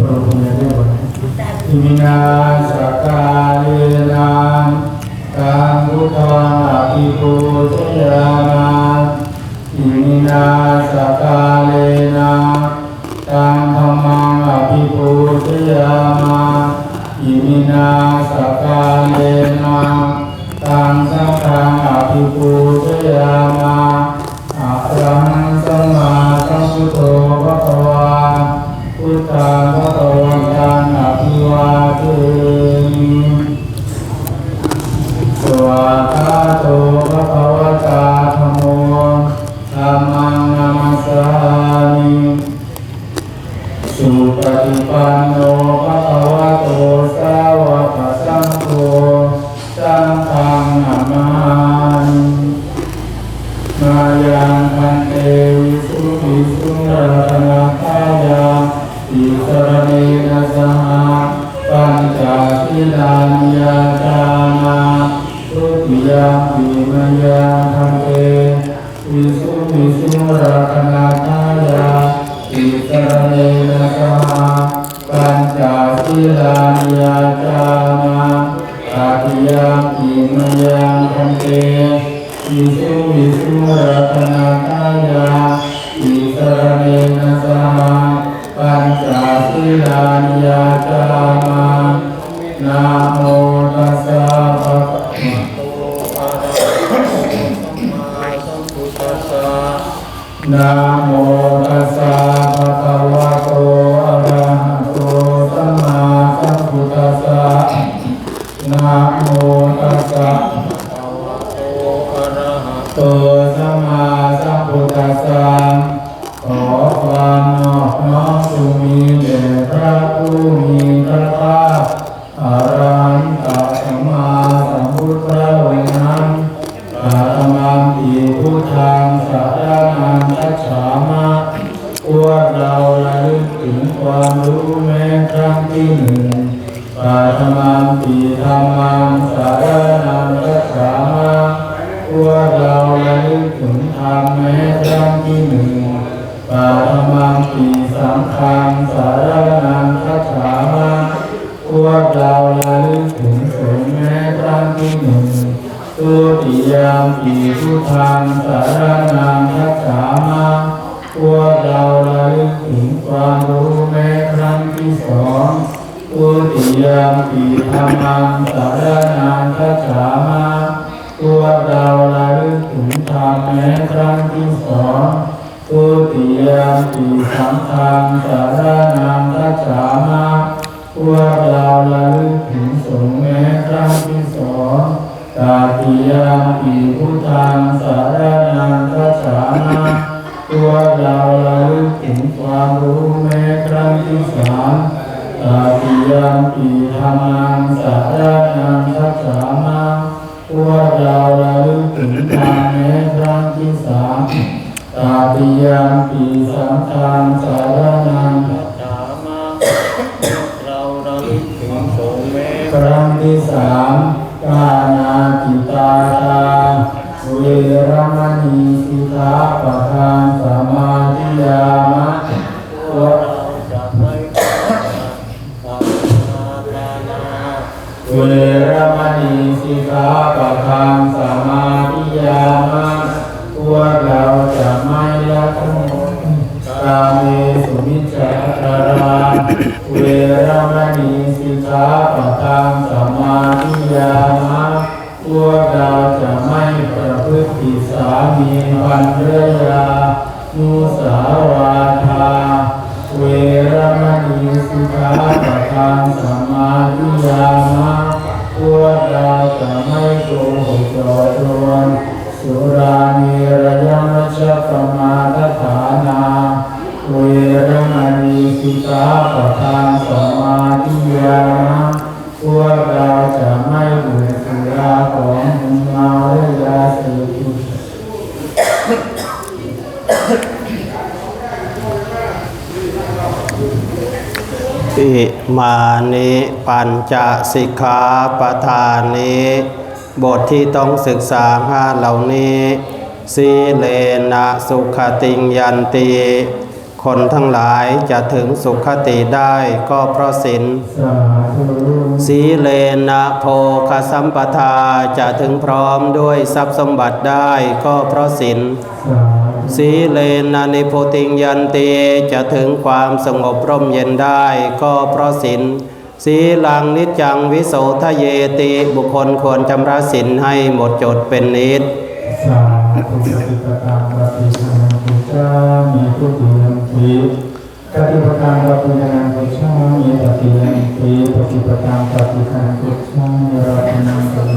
ปรบมือด้วยก่อนอิมินาสกาเลนะตังพุทธังอภิปูชยามาอิมินาสกาเลนะตังธัมมังอภิปูชยามาอิมินาสกาเลนะตังสังฆังอภิปูชยามาอะระหังสัมมาสัมพุทโธภะคะวาพุทธังภะคะวันตังอภิวาเทมิสวากขาโตภะคะวตาธัมโมธัมมังนามัสสามิสุปฏิปันโนภะคะวะโตสาวกสังโฆสังฆังนามามิมายังพันเตวิสุภิสุรัตนาคายาอิสรเนนะสหปัญจศีลานิยาจามาทุติยามปิมยังพันเตวิสุภิสุรัตนาคายาอิสรเนนะสหปัญจศีลานิยาจามาตติยามปิมยังพันเตวิสุภิสุรัตนาคายาอิสรเนนะสหปัญจศีลานิยาจามานะโมตัสสะภะคะวะโตอะระหะโตสัมมาสัมพุทธัสสะนะโมตัสสะภะคะวะโตอะระหะโตสัมมาสัมพุทธัสสะนะโมตัสสะโตสัมมาสัมพุทธัสสะขอความนอบน้อมจงมีแด่พระผู้มีพระภาคอรหันตสัมมาสัมพุทธองค์นั้นอะระมังอิพุทธังสรณังคัจฉามะพวกเราระลึกถึงความรู้แม้ครั้งที่หนึ่งปัฏฐมังปิธัมมังสรณังคัจฉามะพวกเราระลึกถึงธรรมแม้ครั้งที่หนึ่งปัฏฐมังปิสังฆังสรณังคัจฉามะพวกเราระลึกถึงสงฆ์แม้ครั้งที่หนึ่งทุติยามปิพุทธังสรณังคัจฉามะพวกเราระลึกถึงความรู้แม้ครั้งที่สองทุติยามปิธัมมังสรณังคัจฉามะพวกเราระลึกถึงธรรมแม้ครั้งที่สองทุติยามปิสังฆังสรณังคัจฉามะพวกเราระลึกถึงสงฆ์แม้ครั้งที่สองตติยามปิพุทธังสรณังคัจฉามะพวกเราระลึกถึงความรู้แม้ครั้งที่สามตติยามปิธัมมังสรณังคัจฉามะพวกเราระลึกถึงธรรมแม้ครั้งที่สามตติยามปิสังฆังสรณังคัจฉามะเราระลึกถึงสงฆ์แม้ครั้งที่สามปานาติปาตาเวรมณีสิกขาปะทังสมาธิยามะพวกเราจะไม่ฆ่าสัตว์ปานาเวรมณีสิกขาปะทังสมาธิยามะพวกเราจะไม่ละโมบกาเมสุมิจฉาจาราเวรมณีสิกขาปะทังสมาธิยามะพวกเราจะไม่ประพฤติผิดสามีภรรยามุสาวาทาเวรมณีสิกขาปะทังสมาธิยามะพวกเราจะไม่โกหกหลอกลวงสุรามีระยะมัชฌปมาทฐานาเวรมณีสิกขาปะทังสมาธิยามะพวกเราจะไม่ดื่มสุราของมึนเมาและยาเสพติดอิมานิปัญจสิกขาปทานิบทที่ต้องศึกษา5เหล่านี้สีเลนะสุขติงยันติค คนทั้งหลายจะถึงสุขติได้ก็เพราะศีล สาธุ สีเลนะโภคสัมปทาจะถึงพร้อมด้วยทรัพย์สมบัติได้ก็เพราะศีล สาธุ สีเลนะนิโพติงยันติจะถึงความสงบร่มเย็นได้ก็เพราะศีลสีลังนิจจังวิโสทะเยติบุคคลควรชำระศีลให้หมดจดเป็นนิจ สาธุปฏิปตังปฏิสังพุทธามีทุติยัมปิปฏิปตังปฏิสังพุทธามีตติยัมปิปฏิปตังปฏิสังพุทธามีรัตนังกโล